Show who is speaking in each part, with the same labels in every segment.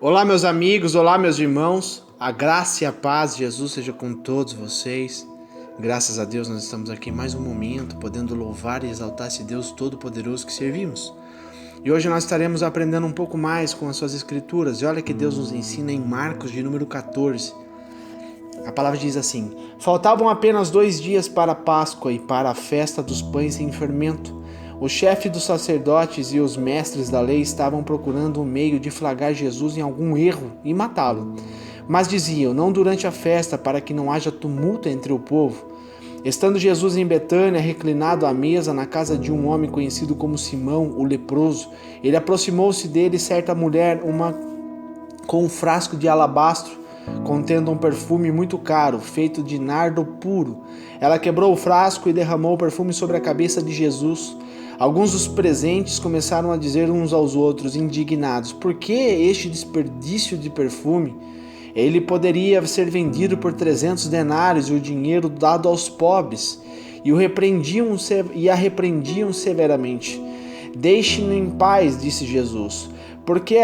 Speaker 1: Olá, meus amigos, olá, meus irmãos. A graça e a paz de Jesus seja com todos vocês. Graças a Deus nós estamos aqui mais um momento, podendo louvar e exaltar esse Deus todo-poderoso que servimos. E hoje nós estaremos aprendendo um pouco mais com as suas escrituras. E olha que Deus nos ensina em Marcos de número 14. A palavra diz assim: faltavam apenas 2 dias para a Páscoa e para a festa dos pães sem fermento. O chefe dos sacerdotes e os mestres da lei estavam procurando um meio de flagrar Jesus em algum erro e matá-lo. Mas diziam: não durante a festa, para que não haja tumulto entre o povo. Estando Jesus em Betânia, reclinado à mesa na casa de um homem conhecido como Simão, o leproso, ele aproximou-se dele certa mulher, com um frasco de alabastro contendo um perfume muito caro, feito de nardo puro. Ela quebrou o frasco e derramou o perfume sobre a cabeça de Jesus. Alguns dos presentes começaram a dizer uns aos outros, indignados: por que este desperdício de perfume? Ele poderia ser vendido por 300 denários e o dinheiro dado aos pobres. E a repreendiam severamente. Deixe-no em paz, disse Jesus. Porque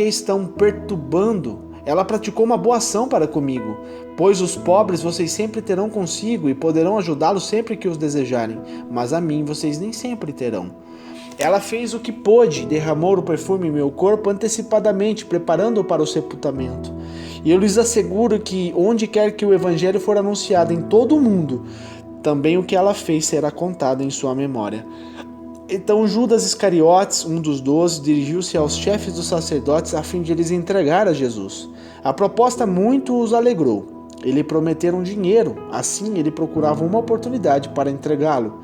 Speaker 1: estão perturbando? Ela praticou uma boa ação para comigo, pois os pobres vocês sempre terão consigo e poderão ajudá-los sempre que os desejarem, mas a mim vocês nem sempre terão. Ela fez o que pôde, derramou o perfume em meu corpo antecipadamente, preparando-o para o sepultamento. E eu lhes asseguro que, onde quer que o evangelho for anunciado em todo o mundo, também o que ela fez será contado em sua memória. Então Judas Iscariotes, um dos 12, dirigiu-se aos chefes dos sacerdotes a fim de lhes entregar a Jesus. A proposta muito os alegrou. Eles prometeram dinheiro, assim ele procurava uma oportunidade para entregá-lo.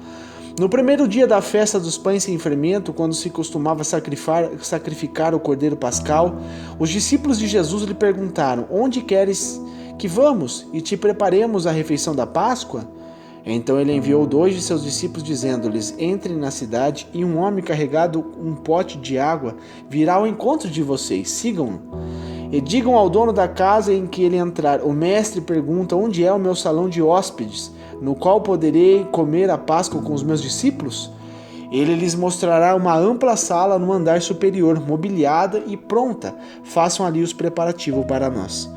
Speaker 1: No primeiro dia da festa dos pães sem fermento, quando se costumava sacrificar o cordeiro pascal, os discípulos de Jesus lhe perguntaram: onde queres que vamos e te preparemos a refeição da Páscoa? Então ele enviou 2 de seus discípulos, dizendo-lhes: entrem na cidade e um homem carregado um pote de água virá ao encontro de vocês, sigam-no. E digam ao dono da casa em que ele entrar: o mestre pergunta, onde é o meu salão de hóspedes, no qual poderei comer a Páscoa com os meus discípulos? Ele lhes mostrará uma ampla sala no andar superior, mobiliada e pronta. Façam ali os preparativos para nós.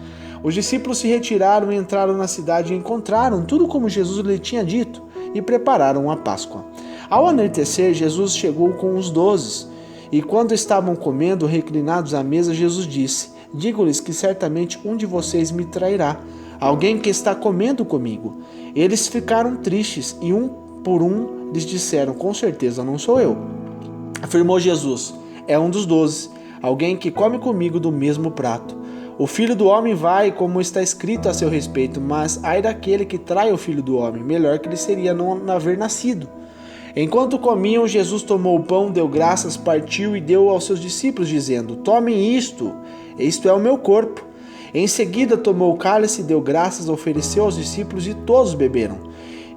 Speaker 1: Os discípulos se retiraram e entraram na cidade e encontraram tudo como Jesus lhe tinha dito e prepararam a Páscoa. Ao anoitecer, Jesus chegou com os 12 e quando estavam comendo, reclinados à mesa, Jesus disse: digo-lhes que certamente um de vocês me trairá, alguém que está comendo comigo. Eles ficaram tristes e um por um lhes disseram: com certeza não sou eu. Afirmou Jesus: é um dos 12, alguém que come comigo do mesmo prato. O Filho do Homem vai, como está escrito a seu respeito, mas ai daquele que trai o Filho do Homem, melhor que lhe seria não haver nascido. Enquanto comiam, Jesus tomou o pão, deu graças, partiu e deu aos seus discípulos, dizendo: tomem isto é o meu corpo. Em seguida tomou o cálice, deu graças, ofereceu aos discípulos e todos beberam.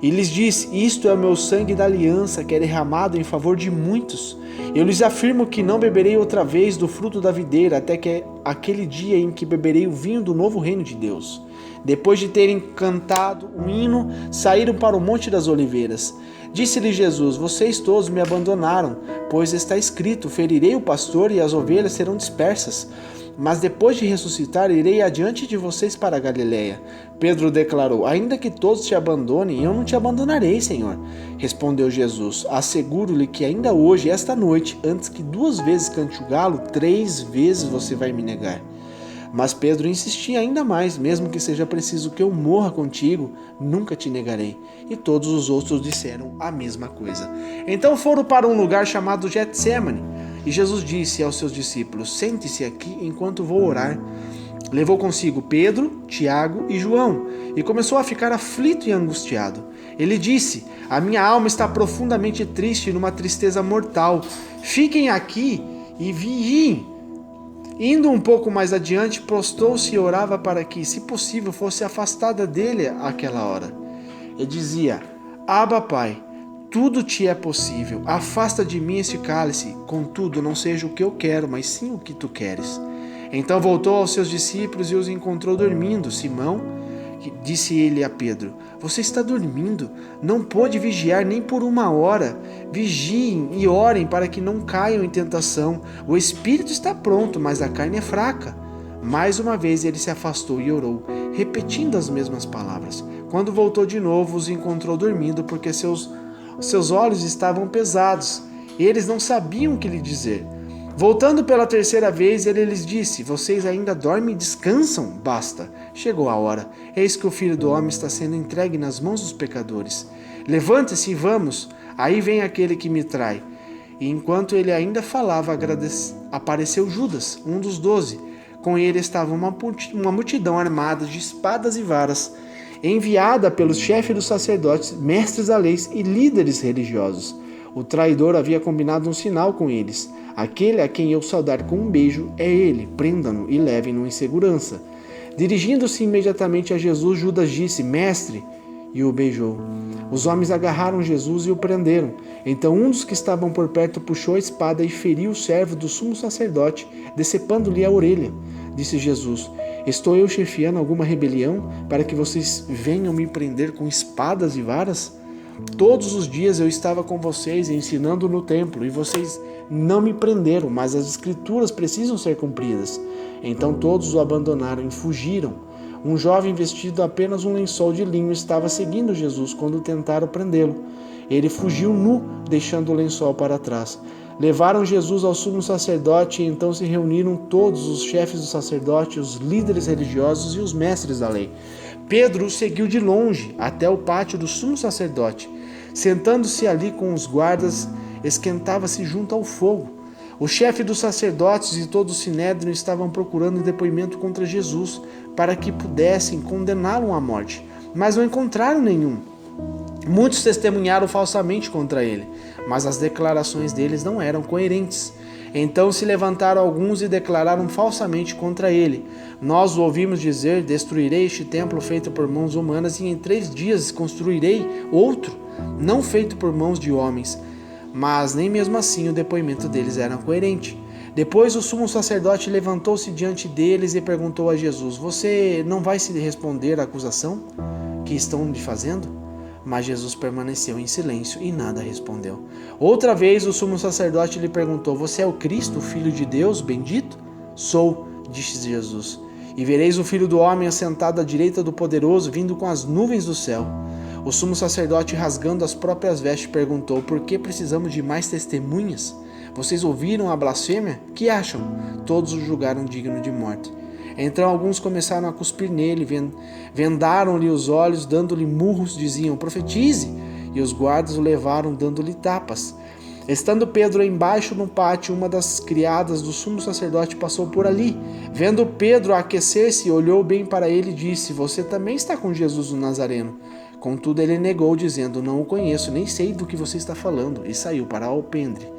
Speaker 1: E lhes disse: isto é o meu sangue da aliança, que é derramado em favor de muitos. Eu lhes afirmo que não beberei outra vez do fruto da videira, até que aquele dia em que beberei o vinho do novo reino de Deus. Depois de terem cantado um hino, saíram para o Monte das Oliveiras. Disse-lhe Jesus: vocês todos me abandonaram, pois está escrito: ferirei o pastor e as ovelhas serão dispersas. Mas depois de ressuscitar, irei adiante de vocês para a Galiléia. Pedro declarou: ainda que todos te abandonem, eu não te abandonarei, Senhor. Respondeu Jesus: asseguro-lhe que ainda hoje, esta noite, antes que 2 vezes cante o galo, 3 vezes você vai me negar. Mas Pedro insistia ainda mais: mesmo que seja preciso que eu morra contigo, nunca te negarei. E todos os outros disseram a mesma coisa. Então foram para um lugar chamado Getsêmani, e Jesus disse aos seus discípulos: sente-se aqui enquanto vou orar. Levou consigo Pedro, Tiago e João, e começou a ficar aflito e angustiado. Ele disse: a minha alma está profundamente triste, numa tristeza mortal. Fiquem aqui e vigiem. Indo um pouco mais adiante, prostou-se e orava para que, se possível, fosse afastada dele aquela hora. E dizia: Abba, Pai, tudo te é possível, afasta de mim este cálice, contudo não seja o que eu quero, mas sim o que tu queres. Então voltou aos seus discípulos e os encontrou dormindo. Simão, Disse ele a Pedro: você está dormindo? Não pôde vigiar nem por 1 hora. Vigiem e orem para que não caiam em tentação. O espírito está pronto, mas a carne é fraca. Mais uma vez ele se afastou e orou, repetindo as mesmas palavras. Quando voltou de novo, os encontrou dormindo, porque seus olhos estavam pesados. Eles não sabiam o que lhe dizer. Voltando pela 3ª vez, ele lhes disse: vocês ainda dormem e descansam? Basta, chegou a hora. Eis que o Filho do Homem está sendo entregue nas mãos dos pecadores. Levante-se e vamos, aí vem aquele que me trai. E enquanto ele ainda falava, apareceu Judas, um dos 12. Com ele estava uma multidão armada de espadas e varas, enviada pelos chefes dos sacerdotes, mestres da lei e líderes religiosos. O traidor havia combinado um sinal com eles: aquele a quem eu saudar com um beijo é ele, prendam-no e levem-no em segurança. Dirigindo-se imediatamente a Jesus, Judas disse: mestre, e o beijou. Os homens agarraram Jesus e o prenderam. Então um dos que estavam por perto puxou a espada e feriu o servo do sumo sacerdote, decepando-lhe a orelha. Disse Jesus: estou eu chefiando alguma rebelião para que vocês venham me prender com espadas e varas? Todos os dias eu estava com vocês ensinando no templo e vocês não me prenderam, mas as escrituras precisam ser cumpridas. Então todos o abandonaram e fugiram. Um jovem vestido apenas um lençol de linho estava seguindo Jesus quando tentaram prendê-lo. Ele fugiu nu, deixando o lençol para trás. Levaram Jesus ao sumo sacerdote e então se reuniram todos os chefes do sacerdote, os líderes religiosos e os mestres da lei. Pedro o seguiu de longe até o pátio do sumo sacerdote. Sentando-se ali com os guardas, esquentava-se junto ao fogo. O chefe dos sacerdotes e todo o sinédrio estavam procurando depoimento contra Jesus para que pudessem condená-lo à morte, mas não encontraram nenhum. Muitos testemunharam falsamente contra ele, mas as declarações deles não eram coerentes. Então se levantaram alguns e declararam falsamente contra ele: nós o ouvimos dizer: destruirei este templo feito por mãos humanas e em 3 dias construirei outro, não feito por mãos de homens. Mas nem mesmo assim o depoimento deles era coerente. Depois o sumo sacerdote levantou-se diante deles e perguntou a Jesus: você não vai se responder à acusação que estão lhe fazendo? Mas Jesus permaneceu em silêncio e nada respondeu. Outra vez o sumo sacerdote lhe perguntou: você é o Cristo, o Filho de Deus, bendito? Sou, disse Jesus. E vereis o Filho do Homem assentado à direita do Poderoso, vindo com as nuvens do céu. O sumo sacerdote, rasgando as próprias vestes, perguntou: por que precisamos de mais testemunhas? Vocês ouviram a blasfêmia? Que acham? Todos o julgaram digno de morte. Então alguns começaram a cuspir nele, vendaram-lhe os olhos, dando-lhe murros, diziam: profetize! E os guardas o levaram, dando-lhe tapas. Estando Pedro embaixo no pátio, uma das criadas do sumo sacerdote passou por ali. Vendo Pedro aquecer-se, olhou bem para ele e disse: você também está com Jesus o Nazareno. Contudo ele negou, dizendo: não o conheço, nem sei do que você está falando, e saiu para o alpendre.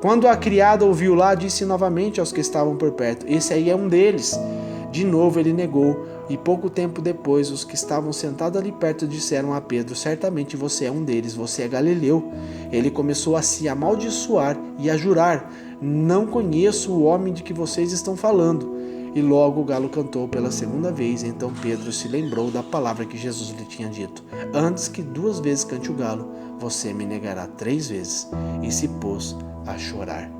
Speaker 1: Quando a criada ouviu lá, disse novamente aos que estavam por perto: esse aí é um deles. De novo ele negou, e pouco tempo depois os que estavam sentados ali perto disseram a Pedro: certamente você é um deles, você é galileu. Ele começou a se amaldiçoar e a jurar: não conheço o homem de que vocês estão falando. E logo o galo cantou pela 2ª vez. Então Pedro se lembrou da palavra que Jesus lhe tinha dito: antes que 2 vezes cante o galo, você me negará 3 vezes. E se pôs a chorar.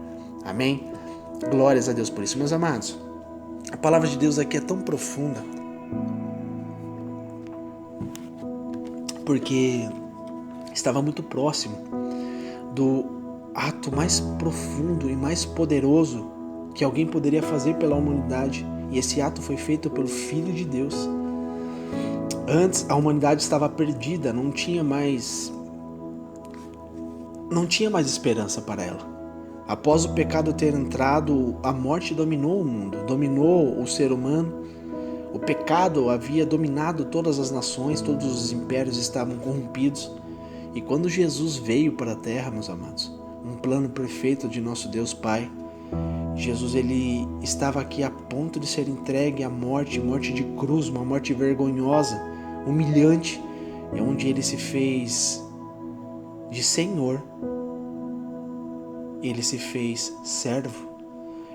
Speaker 1: Amém? Glórias a Deus por isso, meus amados. A palavra de Deus aqui é tão profunda, porque estava muito próximo do ato mais profundo e mais poderoso que alguém poderia fazer pela humanidade, e esse ato foi feito pelo Filho de Deus. Antes a humanidade estava perdida, não tinha mais esperança para ela. Após o pecado ter entrado, a morte dominou o mundo, dominou o ser humano. O pecado havia dominado todas as nações, todos os impérios estavam corrompidos. E quando Jesus veio para a terra, meus amados, um plano perfeito de nosso Deus Pai, Jesus ele estava aqui a ponto de ser entregue à morte, morte de cruz, uma morte vergonhosa, humilhante, e onde ele se fez de Senhor. Ele se fez servo.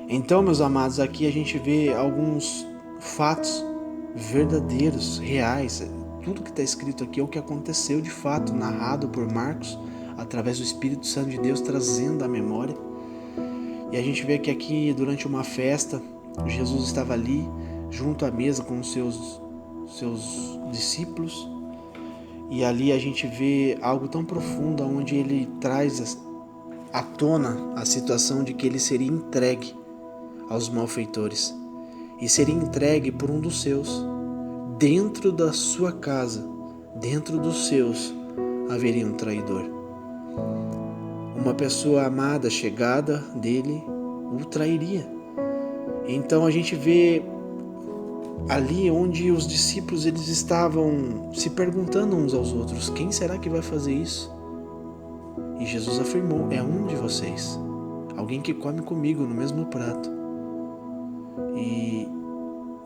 Speaker 1: Então, meus amados, aqui a gente vê alguns fatos verdadeiros, reais. Tudo que está escrito aqui é o que aconteceu de fato, narrado por Marcos, através do Espírito Santo de Deus, trazendo à memória. E a gente vê que aqui, durante uma festa, Jesus estava ali, junto à mesa com os seus discípulos, e ali a gente vê algo tão profundo, onde ele traz à tona a situação de que ele seria entregue aos malfeitores, e seria entregue por um dos seus. Dentro da sua casa, dentro dos seus, haveria um traidor. Uma pessoa amada, chegada dele, o trairia. Então a gente vê ali onde os discípulos eles estavam se perguntando uns aos outros: quem será que vai fazer isso? E Jesus afirmou: é um de vocês, alguém que come comigo no mesmo prato. E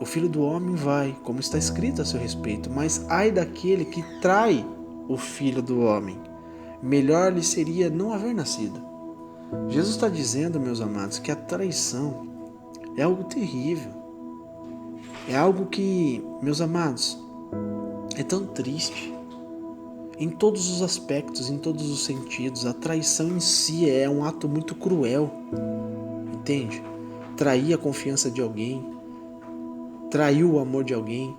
Speaker 1: o Filho do Homem vai, como está escrito a seu respeito, mas ai daquele que trai o Filho do Homem. Melhor lhe seria não haver nascido. Jesus está dizendo, meus amados, que a traição é algo terrível. É algo que, meus amados, é tão triste. Em todos os aspectos, em todos os sentidos, a traição em si é um ato muito cruel. Entende? Trair a confiança de alguém, traiu o amor de alguém.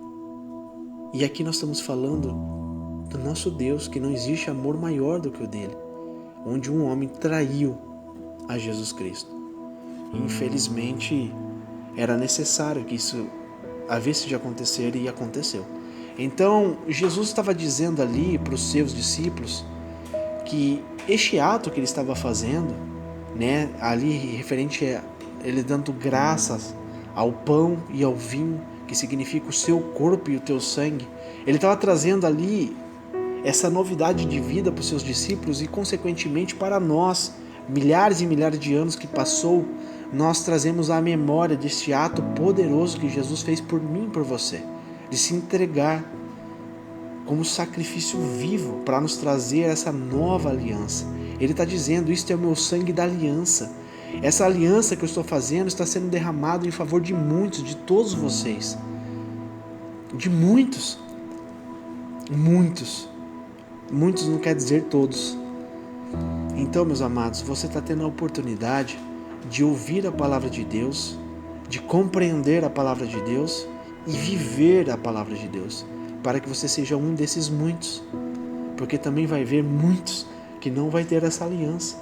Speaker 1: E aqui nós estamos falando do nosso Deus, que não existe amor maior do que o dele, onde um homem traiu a Jesus Cristo. E, infelizmente, era necessário que isso havesse de acontecer, e aconteceu. Então, Jesus estava dizendo ali para os seus discípulos que este ato que ele estava fazendo, né, ali referente a ele dando graças ao pão e ao vinho, que significa o seu corpo e o teu sangue, ele estava trazendo ali essa novidade de vida para os seus discípulos e, consequentemente, para nós, milhares e milhares de anos que passou, nós trazemos a memória deste ato poderoso que Jesus fez por mim e por você, de se entregar como sacrifício vivo para nos trazer essa nova aliança. Ele está dizendo: isto é o meu sangue da aliança. Essa aliança que eu estou fazendo está sendo derramada em favor de muitos, de todos vocês. De muitos. Muitos. Muitos não quer dizer todos. Então, meus amados, você está tendo a oportunidade de ouvir a palavra de Deus, de compreender a palavra de Deus e viver a palavra de Deus, para que você seja um desses muitos, porque também vai haver muitos que não vai ter essa aliança.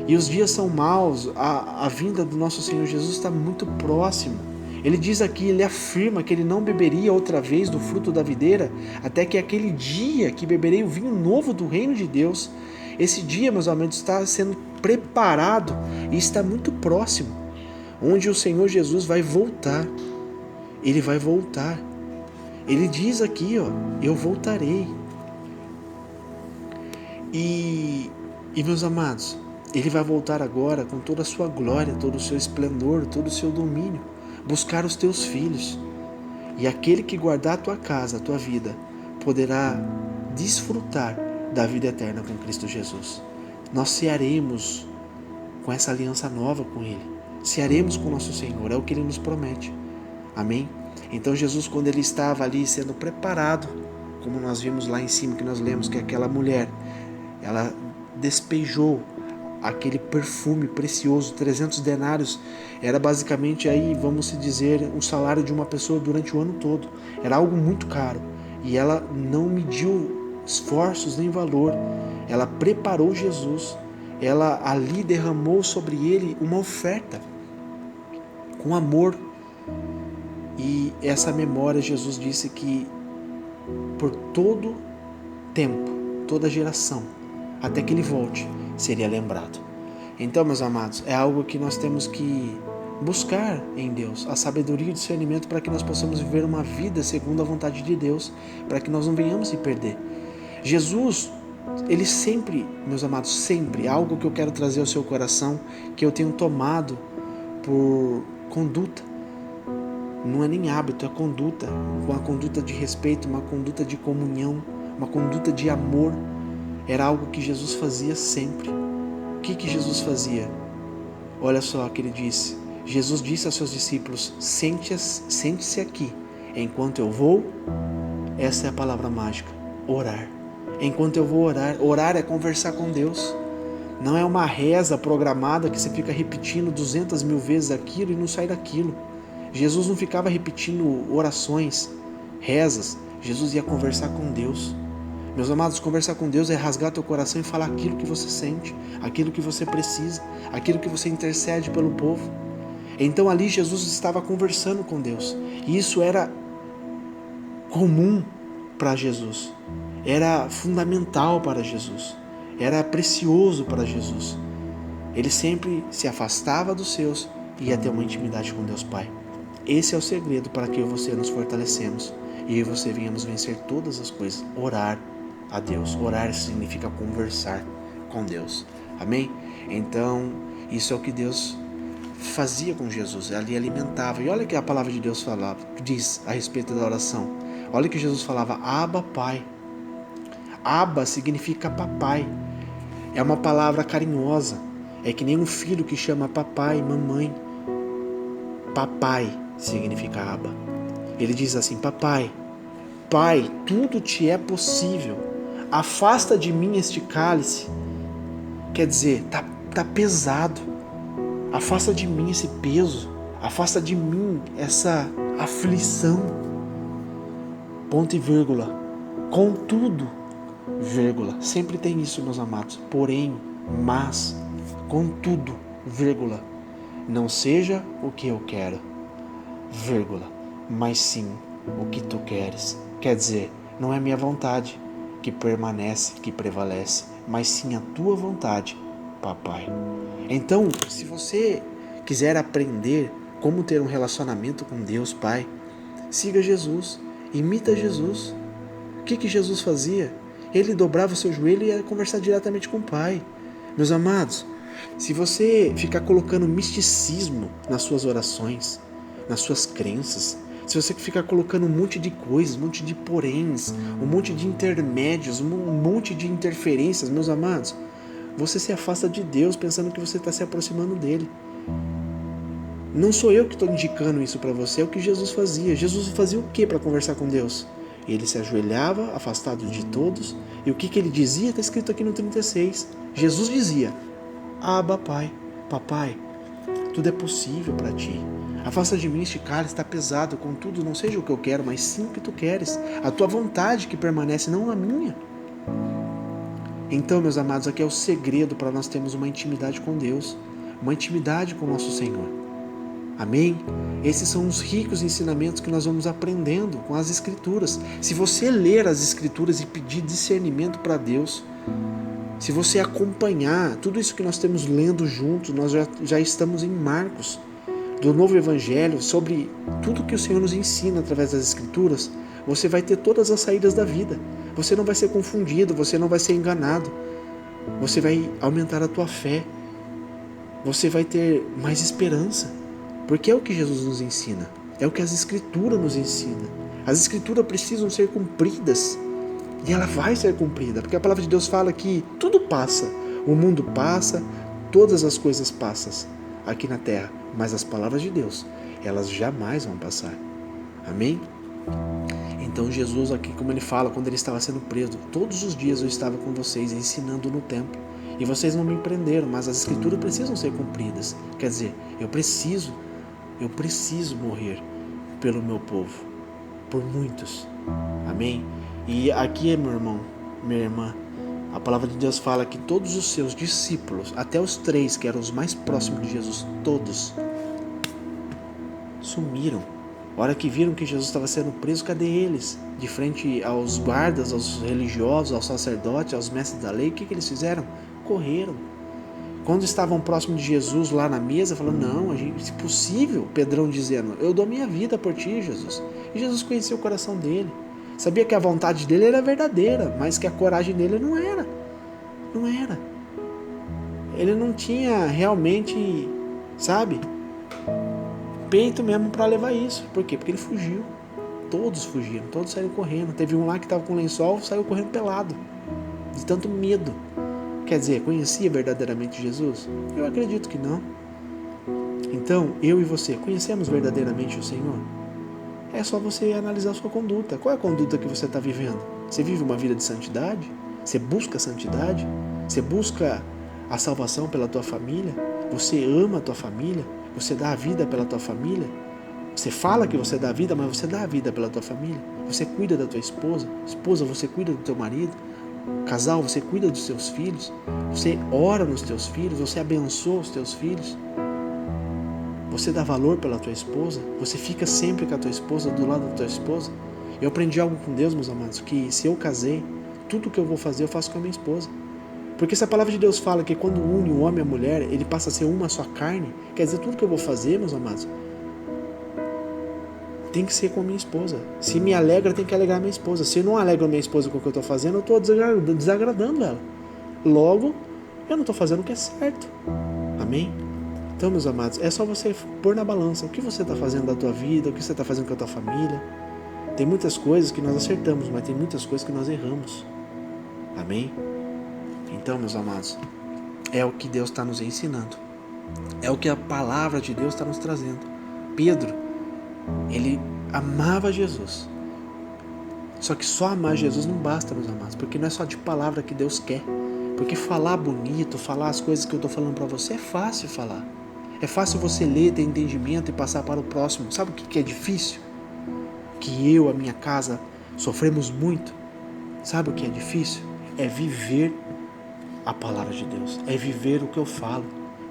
Speaker 1: E os dias são maus, a vinda do nosso Senhor Jesus está muito próxima. Ele diz aqui, ele afirma que ele não beberia outra vez do fruto da videira, até que aquele dia que beberei o vinho novo do reino de Deus. Esse dia, meus amigos, está sendo preparado e está muito próximo, onde o Senhor Jesus vai voltar. Ele vai voltar. Ele diz aqui, eu voltarei. E meus amados, ele vai voltar agora com toda a sua glória, todo o seu esplendor, todo o seu domínio, buscar os teus filhos. E aquele que guardar a tua casa, a tua vida, poderá desfrutar da vida eterna com Cristo Jesus. Nós cearemos com essa aliança nova com Ele. Cearemos com o nosso Senhor, é o que Ele nos promete. Amém? Então Jesus, quando Ele estava ali sendo preparado, como nós vimos lá em cima, que nós lemos que aquela mulher, ela despejou aquele perfume precioso, 300 denários, era basicamente aí, vamos se dizer, o salário de uma pessoa durante o ano todo. Era algo muito caro. E ela não mediu esforços nem valor. Ela preparou Jesus. Ela ali derramou sobre ele uma oferta com amor. E essa memória, Jesus disse que por todo tempo, toda geração, até que ele volte, seria lembrado. Então, meus amados, é algo que nós temos que buscar em Deus, a sabedoria e o discernimento, para que nós possamos viver uma vida segundo a vontade de Deus, para que nós não venhamos se perder. Jesus, ele sempre, meus amados, sempre, algo que eu quero trazer ao seu coração, que eu tenho tomado por conduta, não é nem hábito, é conduta, uma conduta de respeito, uma conduta de comunhão, uma conduta de amor. Era algo que Jesus fazia sempre. O que Jesus fazia? Olha só o que ele disse. Jesus disse aos seus discípulos: sente-se aqui, Enquanto eu vou, essa é a palavra mágica, orar. Enquanto eu vou orar é conversar com Deus. Não é uma reza programada que você fica repetindo 200 mil vezes aquilo e não sai daquilo. Jesus não ficava repetindo orações, rezas. Jesus ia conversar com Deus. Meus amados, conversar com Deus é rasgar teu coração e falar aquilo que você sente, aquilo que você precisa, aquilo que você intercede pelo povo. Então ali Jesus estava conversando com Deus. E isso era comum para Jesus. Era fundamental para Jesus. Era precioso para Jesus. Ele sempre se afastava dos seus e ia ter uma intimidade com Deus Pai. Esse é o segredo para que eu e você nos fortalecemos e eu e você venhamos vencer todas as coisas. Orar a Deus. Orar significa conversar com Deus. Amém? Então, isso é o que Deus fazia com Jesus. Ali alimentava. E olha o que a palavra de Deus diz a respeito da oração. Olha que Jesus falava, Abba, Pai. Abba significa papai. É uma palavra carinhosa. É que nem um filho que chama papai, mamãe. Papai significa Abba. Ele diz assim, papai, Pai, tudo te é possível. Afasta de mim este cálice. Quer dizer, tá pesado. Afasta de mim esse peso. Afasta de mim essa aflição. Ponto e vírgula. Contudo, vírgula. Sempre tem isso, meus amados. Porém, mas, contudo, vírgula. Não seja o que eu quero, vírgula, mas sim o que tu queres. Quer dizer, não é minha vontade que permanece, que prevalece, mas sim a tua vontade, papai. Então, se você quiser aprender como ter um relacionamento com Deus Pai, siga Jesus, imita Jesus. O que Jesus fazia? Ele dobrava o seu joelho e ia conversar diretamente com o Pai. Meus amados, se você ficar colocando misticismo nas suas orações, nas suas crenças, se você ficar colocando um monte de coisas, um monte de poréns, um monte de intermédios, um monte de interferências, meus amados, você se afasta de Deus pensando que você está se aproximando dele. Não sou eu que estou indicando isso para você, é o que Jesus fazia. Jesus fazia o que para conversar com Deus? Ele se ajoelhava, afastado de todos, e o que ele dizia? Está escrito aqui no 36. Jesus dizia, Abba, Pai, papai, tudo é possível para ti. Afasta de mim este cálice, está pesado, contudo, não seja o que eu quero, mas sim o que tu queres. A tua vontade que permanece, não a minha. Então, meus amados, aqui é o segredo para nós termos uma intimidade com Deus, uma intimidade com o nosso Senhor. Amém? Esses são os ricos ensinamentos que nós vamos aprendendo com as Escrituras. Se você ler as Escrituras e pedir discernimento para Deus, se você acompanhar tudo isso que nós estamos lendo juntos, nós já estamos em Marcos, do Novo Evangelho, sobre tudo que o Senhor nos ensina através das Escrituras, você vai ter todas as saídas da vida. Você não vai ser confundido, você não vai ser enganado. Você vai aumentar a tua fé. Você vai ter mais esperança. Porque é o que Jesus nos ensina. É o que as Escrituras nos ensinam. As Escrituras precisam ser cumpridas. E ela vai ser cumprida. Porque a palavra de Deus fala que tudo passa. O mundo passa, todas as coisas passam aqui na terra. Mas as palavras de Deus, elas jamais vão passar. Amém? Então Jesus aqui, como ele fala, quando ele estava sendo preso, todos os dias eu estava com vocês ensinando no templo. E vocês não me prenderam, mas as Escrituras precisam ser cumpridas. Quer dizer, eu preciso morrer pelo meu povo, por muitos. Amém? E aqui, meu irmão, minha irmã, a palavra de Deus fala que todos os seus discípulos, até os 3 que eram os mais próximos de Jesus, todos sumiram. A hora que viram que Jesus estava sendo preso, cadê eles? De frente aos guardas, aos religiosos, aos sacerdotes, aos mestres da lei, o que eles fizeram? Correram. Quando estavam próximos de Jesus lá na mesa, falando, não, se possível, Pedrão dizendo, eu dou minha vida por ti, Jesus. E Jesus conhecia o coração dele. Sabia que a vontade dele era verdadeira, mas que a coragem dele não era. Não era. Ele não tinha realmente, sabe, peito mesmo para levar isso. Por quê? Porque ele fugiu. Todos fugiram, todos saíram correndo. Teve um lá que estava com lençol, saiu correndo pelado, de tanto medo. Quer dizer, conhecia verdadeiramente Jesus? Eu acredito que não. Então, eu e você, conhecemos verdadeiramente o Senhor? É só você analisar a sua conduta. Qual é a conduta que você está vivendo? Você vive uma vida de santidade? Você busca a santidade? Você busca a salvação pela tua família? Você ama a tua família? Você dá a vida pela tua família? Você fala que você dá a vida, mas você dá a vida pela tua família? Você cuida da tua esposa? Esposa, você cuida do teu marido? Casal, você cuida dos teus filhos? Você ora nos teus filhos? Você abençoa os teus filhos? Você dá valor pela tua esposa? Você fica sempre com a tua esposa, do lado da tua esposa? Eu aprendi algo com Deus, meus amados, que se eu casei, tudo que eu vou fazer eu faço com a minha esposa. Porque se a palavra de Deus fala que quando une o homem e a mulher, ele passa a ser uma só carne, quer dizer, tudo que eu vou fazer, meus amados, tem que ser com a minha esposa. Se me alegra, tem que alegrar a minha esposa. Se eu não alegro a minha esposa com o que eu estou fazendo, eu estou desagradando ela. Logo, eu não estou fazendo o que é certo. Amém? Então, meus amados, é só você pôr na balança o que você está fazendo da tua vida, o que você está fazendo com a tua família. Tem muitas coisas que nós acertamos, mas tem muitas coisas que nós erramos. Amém? Então, meus amados, é o que Deus está nos ensinando. É o que a palavra de Deus está nos trazendo. Pedro, ele amava Jesus. Só que só amar Jesus não basta, meus amados, porque não é só de palavra que Deus quer. Porque falar bonito, falar as coisas que eu estou falando para você é fácil falar. É fácil você ler, ter entendimento e passar para o próximo. Sabe o que é difícil? Que eu, a minha casa, sofremos muito. Sabe o que é difícil? É viver a palavra de Deus. É viver o que eu falo.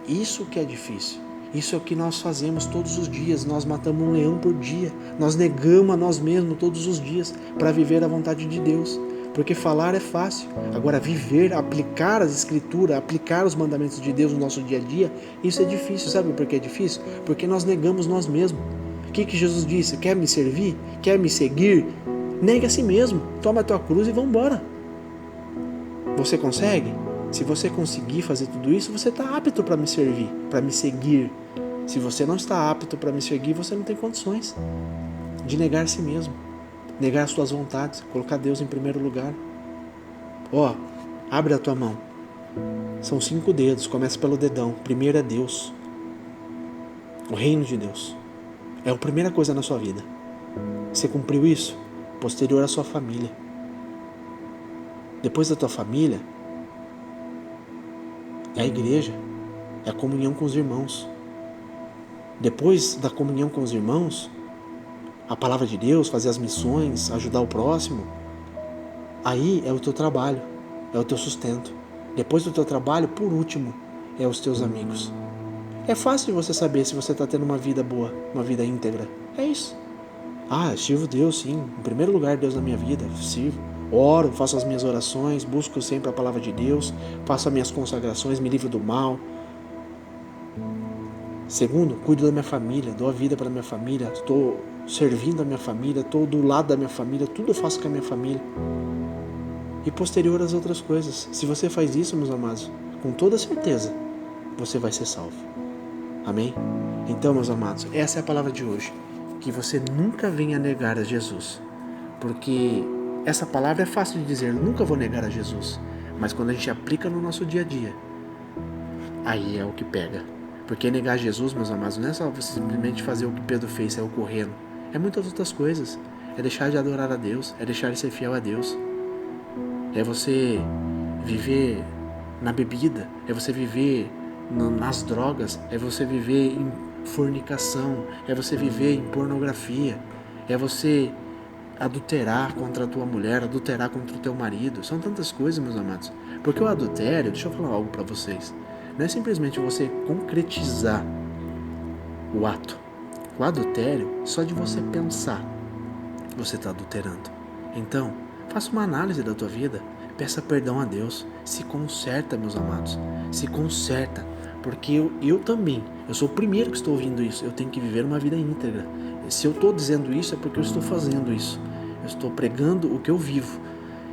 Speaker 1: Isso que é difícil. Isso é o que nós fazemos todos os dias. Nós matamos um leão por dia. Nós negamos a nós mesmos todos os dias para viver a vontade de Deus. Porque falar é fácil. Agora viver, aplicar as escrituras, aplicar os mandamentos de Deus no nosso dia a dia, isso é difícil. Sabe por que é difícil? Porque nós negamos nós mesmos. O que Jesus disse? Quer me servir? Quer me seguir? Nega a si mesmo. Toma a tua cruz e vamos embora. Você consegue? Se você conseguir fazer tudo isso, você está apto para me servir, para me seguir. Se você não está apto para me seguir, você não tem condições de negar a si mesmo, negar as suas vontades, colocar Deus em primeiro lugar. Abre a tua mão. São 5 dedos, começa pelo dedão. Primeiro é Deus, o reino de Deus. É a primeira coisa na sua vida. Você cumpriu isso? Posterior à sua família. Depois da tua família, é a igreja, é a comunhão com os irmãos. Depois da comunhão com os irmãos, a palavra de Deus, fazer as missões, ajudar o próximo, aí é o teu trabalho, é o teu sustento. Depois do teu trabalho, por último, é os teus amigos. É fácil de você saber se você está tendo uma vida boa, uma vida íntegra. É isso. Sirvo Deus, sim. Em primeiro lugar, Deus na minha vida, sirvo. Oro, faço as minhas orações, busco sempre a palavra de Deus, faço as minhas consagrações, me livro do mal. Segundo, cuido da minha família, dou a vida para a minha família, estou servindo a minha família, estou do lado da minha família, tudo eu faço com a minha família. E posterior às outras coisas. Se você faz isso, meus amados, com toda certeza, você vai ser salvo. Amém? Então, meus amados, essa é a palavra de hoje. Que você nunca venha negar a Jesus. Porque essa palavra é fácil de dizer, eu nunca vou negar a Jesus. Mas quando a gente aplica no nosso dia a dia, aí é o que pega. Porque negar Jesus, meus amados, não é só você simplesmente fazer o que Pedro fez, sair correndo. É muitas outras coisas. É deixar de adorar a Deus, é deixar de ser fiel a Deus. É você viver na bebida, é você viver nas drogas, é você viver em fornicação, é você viver em pornografia, é você adulterar contra a tua mulher, adulterar contra o teu marido. São tantas coisas, meus amados. Porque o adultério, deixa eu falar algo para vocês, não é simplesmente você concretizar o ato. O adultério, só de você pensar, você está adulterando. Então, faça uma análise da tua vida, peça perdão a Deus, se conserta, meus amados, se conserta, porque eu também, eu sou o primeiro que estou ouvindo isso, eu tenho que viver uma vida íntegra. Se eu estou dizendo isso é porque eu estou fazendo isso, eu estou pregando o que eu vivo,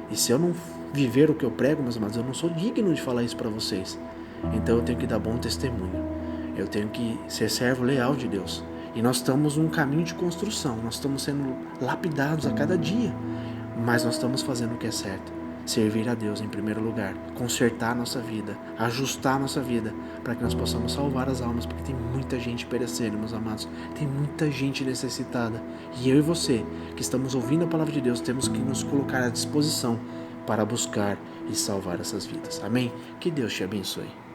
Speaker 1: e se eu não viver o que eu prego, meus amados, eu não sou digno de falar isso para vocês. Então eu tenho que dar bom testemunho, eu tenho que ser servo leal de Deus, e nós estamos num caminho de construção, nós estamos sendo lapidados a cada dia, mas nós estamos fazendo o que é certo. servir a Deus em primeiro lugar, consertar a nossa vida, ajustar a nossa vida, para que nós possamos salvar as almas, porque tem muita gente perecendo, meus amados, tem muita gente necessitada, e eu e você, que estamos ouvindo a palavra de Deus, temos que nos colocar à disposição para buscar e salvar essas vidas. Amém? Que Deus te abençoe.